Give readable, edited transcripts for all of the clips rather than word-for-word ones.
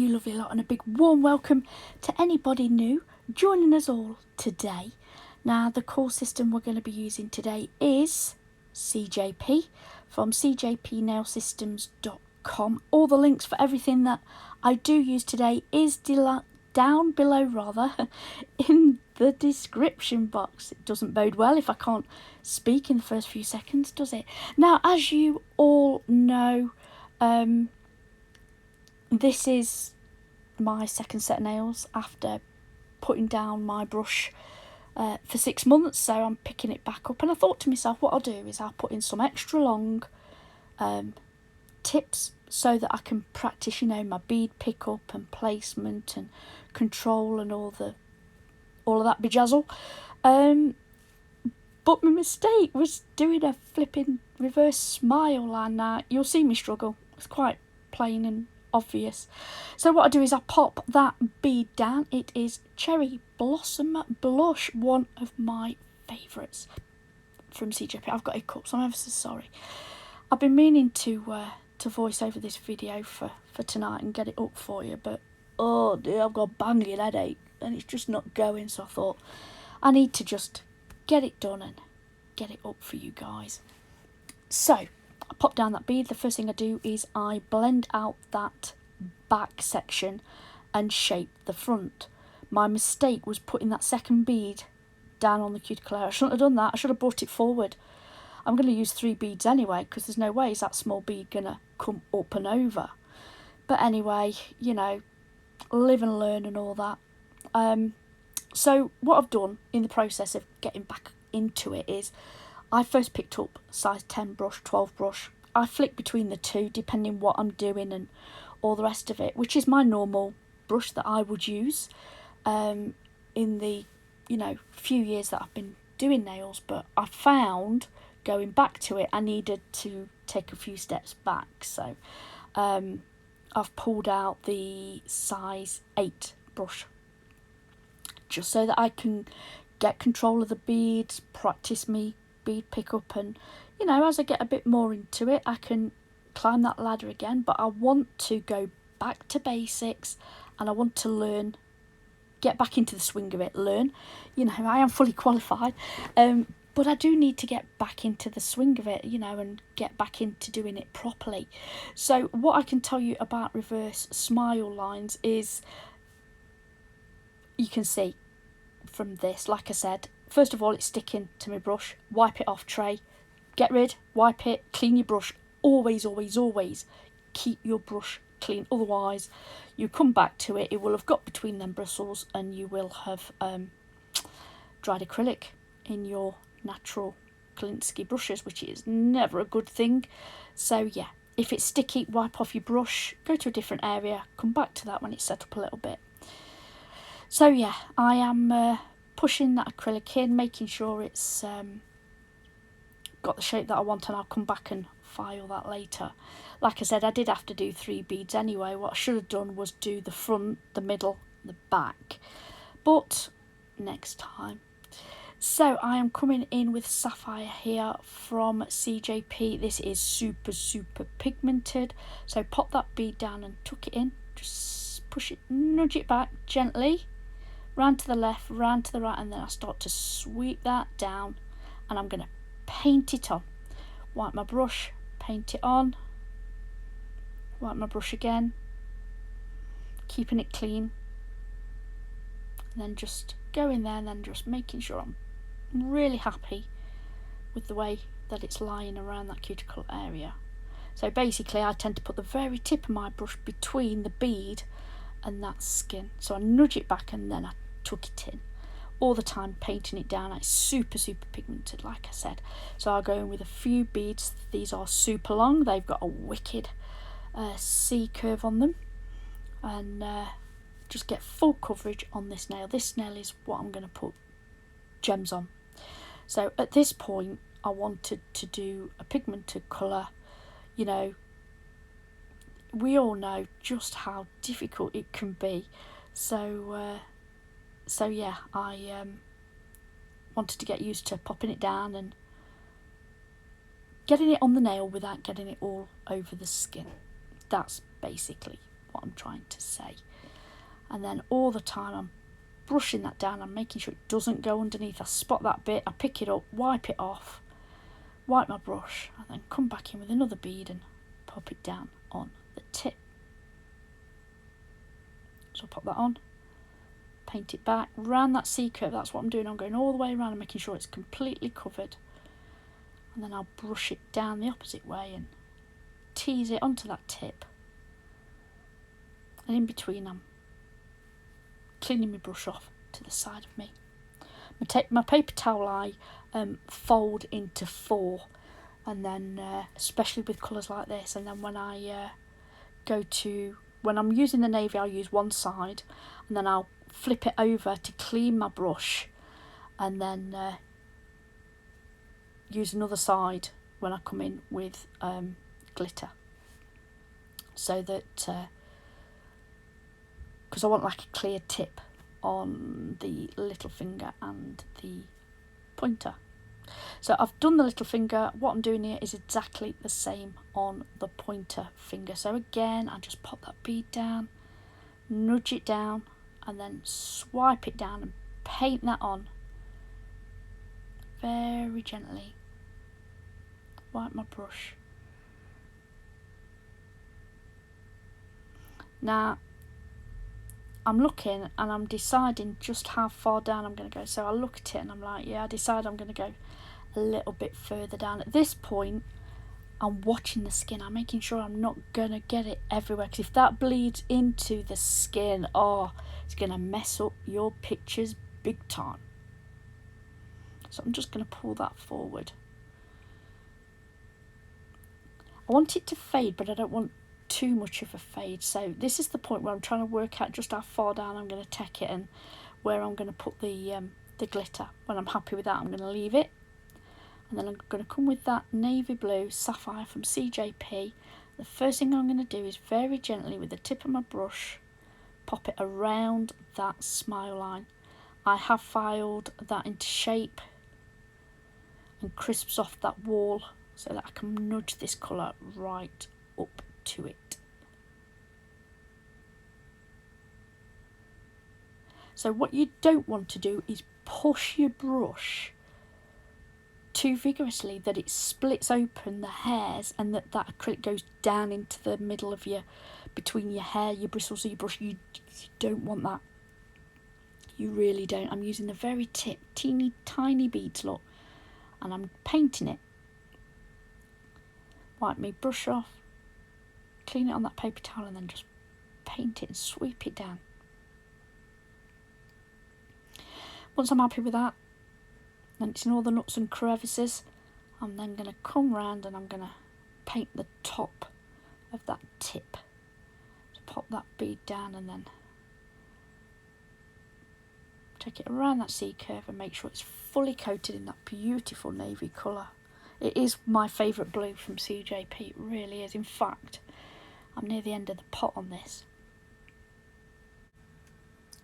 you lovely lot, and a big warm welcome to anybody new joining us all today. Now, the core system we're going to be using today is CJP from CJPnailsystems.com. All the links for everything that I do use today is down below in the description box. It doesn't bode well if I can't speak in the first few seconds, does it? Now, as you all know, this is my second set of nails after putting down my brush for 6 months, so I'm picking it back up, and I thought to myself, what I'll do is I'll put in some extra long tips so that I can practice, you know, my bead pickup and placement and control and all of that bejazzle. But my mistake was doing a flipping reverse smile line. Now you'll see me struggle. It's quite plain and obvious. So what I do is I pop that bead down. It is Cherry Blossom Blush, one of my favourites from CJP. I've got hiccups, I'm ever so sorry. I've been meaning to voice over this video for tonight and get it up for you, but oh dear, I've got a banging headache and it's just not going, so I thought I need to just get it done and get it up for you guys. So I pop down that bead. The first thing I do is I blend out that back section and shape the front. My mistake was putting that second bead down on the cuticle area. I shouldn't have done that. I should have brought it forward. I'm going to use 3 beads anyway, because there's no way is that small bead going to come up and over. But anyway, you know, live and learn and all that. So what I've done in the process of getting back into it is I first picked up size 10 brush, 12 brush. I flick between the two depending what I'm doing and all the rest of it, which is my normal brush that I would use in the, you know, few years that I've been doing nails. But I found going back to it I needed to take a few steps back, so I've pulled out the size 8 brush just so that I can get control of the beads, practice me bead pickup, and you know, as I get a bit more into it I can climb that ladder again. But I want to go back to basics and I want to learn, get back into the swing of it, learn, you know, I am fully qualified, but I do need to get back into the swing of it, you know, and get back into doing it properly. So what I can tell you about reverse smile lines is, you can see from this, like I said, first of all it's sticking to my brush. Wipe it off tray, get rid, wipe it, clean your brush. Always, always, always keep your brush clean, otherwise you come back to it, it will have got between them bristles and you will have dried acrylic in your natural Klinsky brushes, which is never a good thing. So yeah, if it's sticky, wipe off your brush, go to a different area, come back to that when it's set up a little bit. So yeah, I am pushing that acrylic in, making sure it's got the shape that I want, and I'll come back and file that later. Like I said, I did have to do 3 beads anyway. What I should have done was do the front, the middle, the back, but next time. So I am coming in with Sapphire here from CJP. This is super pigmented. So pop that bead down and tuck it in. Just push it, nudge it back gently, round to the left, round to the right, and then I start to sweep that down and I'm going to paint it on. Wipe my brush, paint it on, wipe my brush again, keeping it clean, and then just go in there and then just making sure I'm really happy with the way that it's lying around that cuticle area. So basically I tend to put the very tip of my brush between the bead and that skin, so I nudge it back and then I tuck it in, all the time painting it down. It's super pigmented, like I said. So I'll go in with a few beads. These are super long, they've got a wicked C curve on them, and just get full coverage on this nail. This nail is what I'm going to put gems on. So at this point I wanted to do a pigmented colour. You know, we all know just how difficult it can be, so yeah, I wanted to get used to popping it down and getting it on the nail without getting it all over the skin. That's basically what I'm trying to say. And then all the time I'm brushing that down, I'm making sure it doesn't go underneath. I spot that bit, I pick it up, wipe it off, wipe my brush, and then come back in with another bead and pop it down on the tip. So pop that on, paint it back, round that C-curve. That's what I'm doing. I'm going all the way around and making sure it's completely covered. And then I'll brush it down the opposite way and tease it onto that tip. And in between I'm cleaning my brush off to the side of me. My paper towel I fold into 4, and then especially with colours like this, and then when I when I'm using the navy, I'll use one side and then I'll flip it over to clean my brush, and then use another side when I come in with glitter, so that because I want like a clear tip on the little finger and the pointer. So I've done the little finger. What I'm doing here is exactly the same on the pointer finger. So again, I just pop that bead down, nudge it down, and then swipe it down and paint that on very gently. Wipe my brush. Now I'm looking and I'm deciding just how far down I'm going to go. So I look at it and I'm like, yeah, I decide I'm going to go a little bit further down. At this point, I'm watching the skin. I'm making sure I'm not going to get it everywhere, because if that bleeds into the skin, it's going to mess up your pictures big time. So I'm just going to pull that forward. I want it to fade, but I don't want too much of a fade. So this is the point where I'm trying to work out just how far down I'm going to take it and where I'm going to put the glitter. When I'm happy with that, I'm going to leave it, and then I'm going to come with that navy blue Sapphire from CJP. The first thing I'm going to do is very gently with the tip of my brush pop it around that smile line. I have filed that into shape and crisps off that wall so that I can nudge this colour right up to it. So what you don't want to do is push your brush too vigorously that it splits open the hairs and that acrylic goes down into the middle of between your hair, your bristles of your brush. You don't want that. You really don't. I'm using the very tip, teeny tiny beads, look, and I'm painting it. Wipe my brush off, clean it on that paper towel, and then just paint it and sweep it down. Once I'm happy with that, and it's in all the nooks and crevices, I'm then going to come round and I'm going to paint the top of that tip. So pop that bead down and then take it around that C-curve and make sure it's fully coated in that beautiful navy colour. It is my favourite blue from CJP, it really is. In fact, I'm near the end of the pot on this.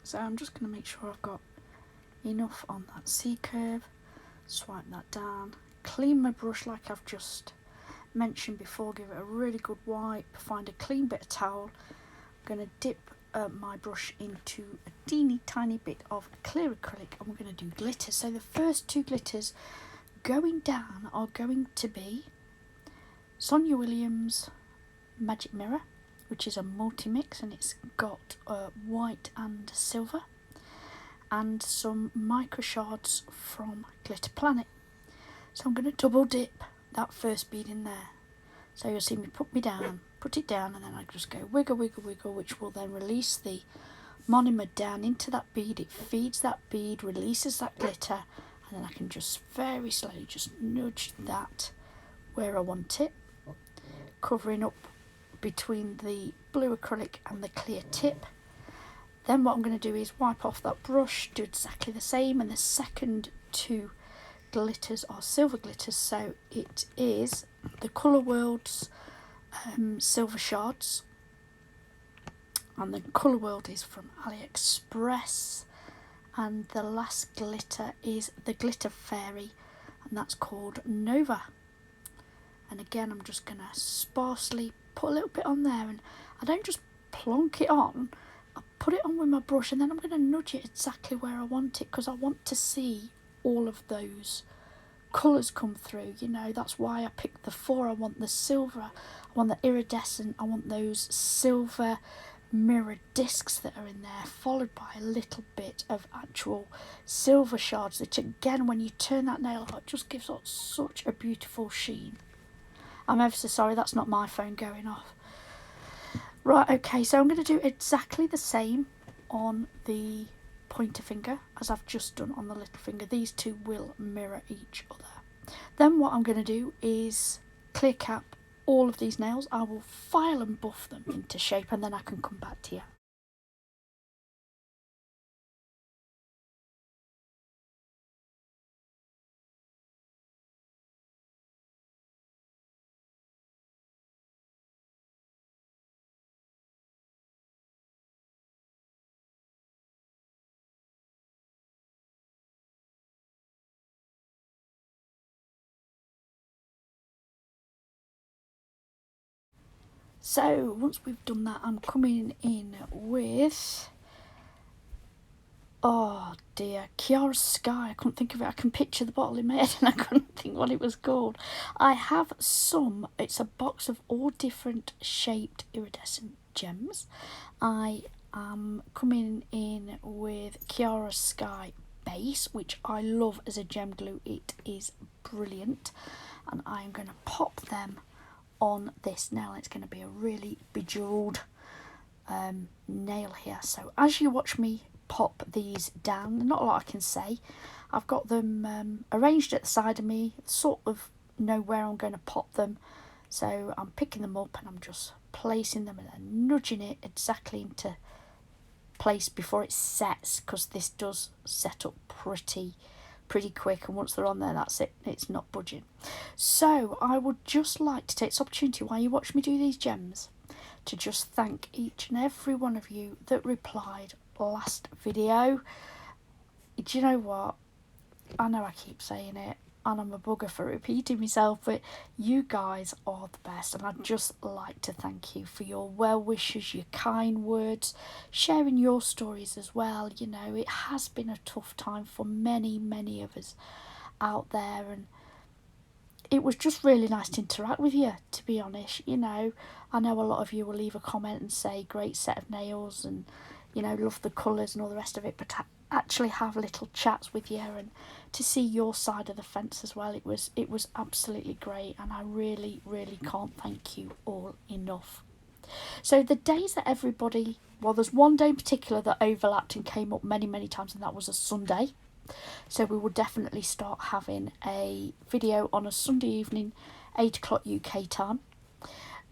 So I'm just going to make sure I've got enough on that C-curve, swipe that down, clean my brush like I've just mentioned before, give it a really good wipe, find a clean bit of towel. I'm going to dip my brush into a teeny tiny bit of clear acrylic and we're going to do glitter. So the first two glitters going down are going to be Sonia Williams Magic Mirror, which is a multi-mix, and it's got white and silver, and some micro shards from Glitter Planet. So I'm going to double dip that first bead in there. So you'll see me put it down, and then I just go wiggle, wiggle, wiggle, which will then release the monomer down into that bead. It feeds that bead, releases that glitter, and then I can just very slowly just nudge that where I want it, covering up between the blue acrylic and the clear tip. Then what I'm going to do is wipe off that brush, do exactly the same, and the second two glitters are silver glitters. So it is the Colorworld's Silver Shards, and the Colorworld is from Aliexpress, and the last glitter is the Glitter Fairy, and that's called Nova. And again, I'm just going to sparsely put a little bit on there, and I don't just plonk it on, I put it on with my brush, and then I'm going to nudge it exactly where I want it, because I want to see all of those colours come through. You know, that's why I picked the 4. I want the silver, I want the iridescent, I want those silver mirror discs that are in there, followed by a little bit of actual silver shards, which again, when you turn that nail out, just gives up such a beautiful sheen. I'm ever so sorry, that's not my phone going off. Right, okay, so I'm going to do exactly the same on the pointer finger as I've just done on the little finger. These two will mirror each other. Then what I'm going to do is clear cap all of these nails. I will file and buff them into shape, and then I can come back to you. So once we've done that, I'm coming in with, oh dear, Kiara's Sky. I couldn't think of it. I can picture the bottle in my head and I couldn't think what it was called. I have some, it's a box of all different shaped iridescent gems. I am coming in with Kiara's Sky base, which I love as a gem glue. It is brilliant. And I am going to pop them on this nail. It's going to be a really bejeweled nail here. So as you watch me pop these down, not a lot I can say. I've got them arranged at the side of me, sort of know where I'm going to pop them. So I'm picking them up and I'm just placing them and then nudging it exactly into place before it sets, because this does set up pretty quick, and once they're on there, that's it, it's not budging. So I would just like to take this opportunity while you watch me do these gems to just thank each and every one of you that replied last video. Do you know what, I know I keep saying it and I'm a bugger for repeating myself, but you guys are the best, and I'd just like to thank you for your well wishes, your kind words, sharing your stories as well. You know, it has been a tough time for many of us out there, and it was just really nice to interact with you, to be honest. You know, I know a lot of you will leave a comment and say great set of nails and, you know, love the colours and all the rest of it, but actually have little chats with you and to see your side of the fence as well, it was absolutely great, and I really can't thank you all enough. So the days that everybody, well, there's one day in particular that overlapped and came up many times, and that was a Sunday. So we will definitely start having a video on a Sunday evening, 8 o'clock UK time.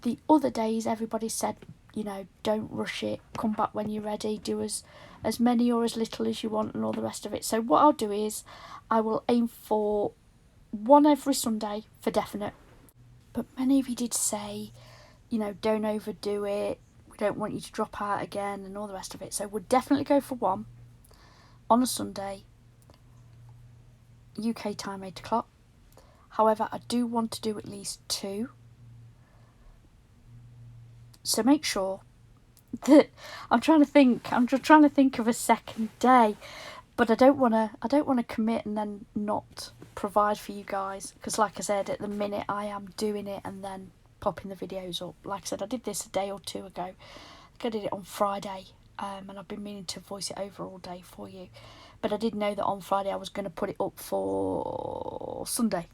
The other days everybody said, you know, don't rush it, come back when you're ready, do as many or as little as you want and all the rest of it. So what I'll do is I will aim for one every Sunday for definite. But many of you did say, you know, don't overdo it, we don't want you to drop out again and all the rest of it. So we'll definitely go for one on a Sunday, UK time 8 o'clock. However, I do want to do at least 2. So make sure that I'm just trying to think of a second day, but I don't want to commit and then not provide for you guys, because like I said, at the minute I am doing it and then popping the videos up. Like I said, I did this a day or 2 ago. I did it on Friday, and I've been meaning to voice it over all day for you, but I did know that on Friday I was going to put it up for Sunday.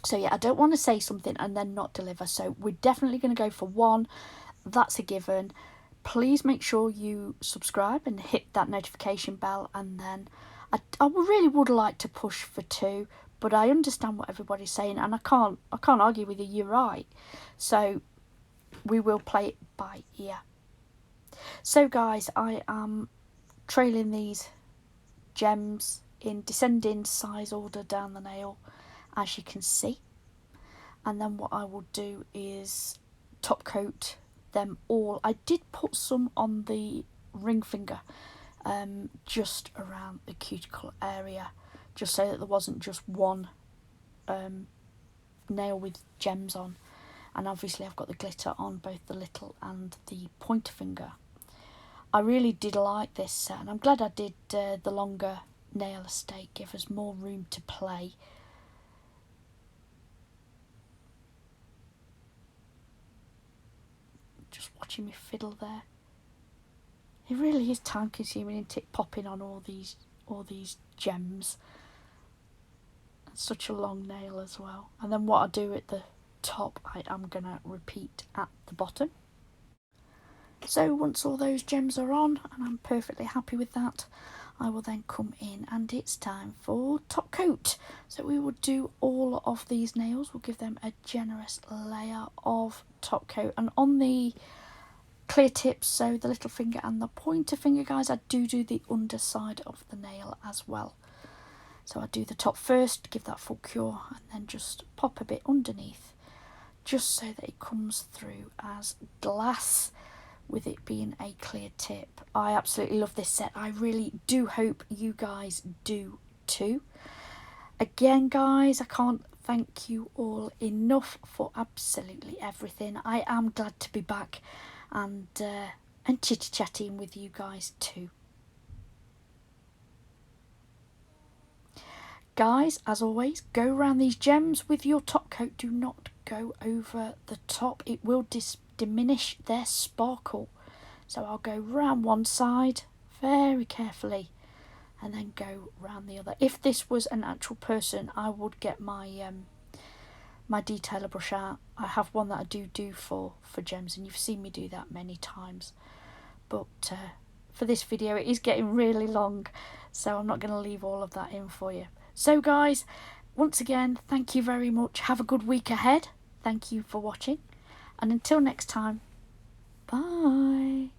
So yeah, I don't want to say something and then not deliver. So we're definitely going to go for 1. That's a given. Please make sure you subscribe and hit that notification bell, and then I really would like to push for 2, but I understand what everybody's saying and I can't argue with you, you're right. So we will play it by ear. So guys, I am trailing these gems in descending size order down the nail, as you can see, and then what I will do is top coat them all. I did put some on the ring finger, just around the cuticle area, just so that there wasn't just one nail with gems on. and obviously I've got the glitter on both the little and the pointer finger. I really did like this set, and I'm glad I did the longer nail estate, give us more room to play. Just watching me fiddle there. It really is time consuming, isn't it, popping on all these gems. It's such a long nail as well. And then what I do at the top, I am going to repeat at the bottom. So once all those gems are on, and I'm perfectly happy with that, I will then come in and it's time for top coat. So we will do all of these nails, we'll give them a generous layer of top coat. And on the clear tips, so the little finger and the pointer finger, guys, I do the underside of the nail as well. So I do the top first, give that full cure, and then just pop a bit underneath, just so that it comes through as glass, with it being a clear tip. I absolutely love this set. I really do hope you guys do too. Again, guys, I can't thank you all enough for absolutely everything. I am glad to be back and chit-chatting with you guys too. Guys, as always, go around these gems with your top coat. Do not go over the top. It will diminish their sparkle. So I'll go round one side very carefully and then go round the other. If this was an actual person, I would get my my detailer brush out. I have one that I do for gems, and you've seen me do that many times. But for this video, it is getting really long, so I'm not going to leave all of that in for you. So guys, once again, thank you very much. Have a good week ahead. Thank you for watching. And until next time, bye.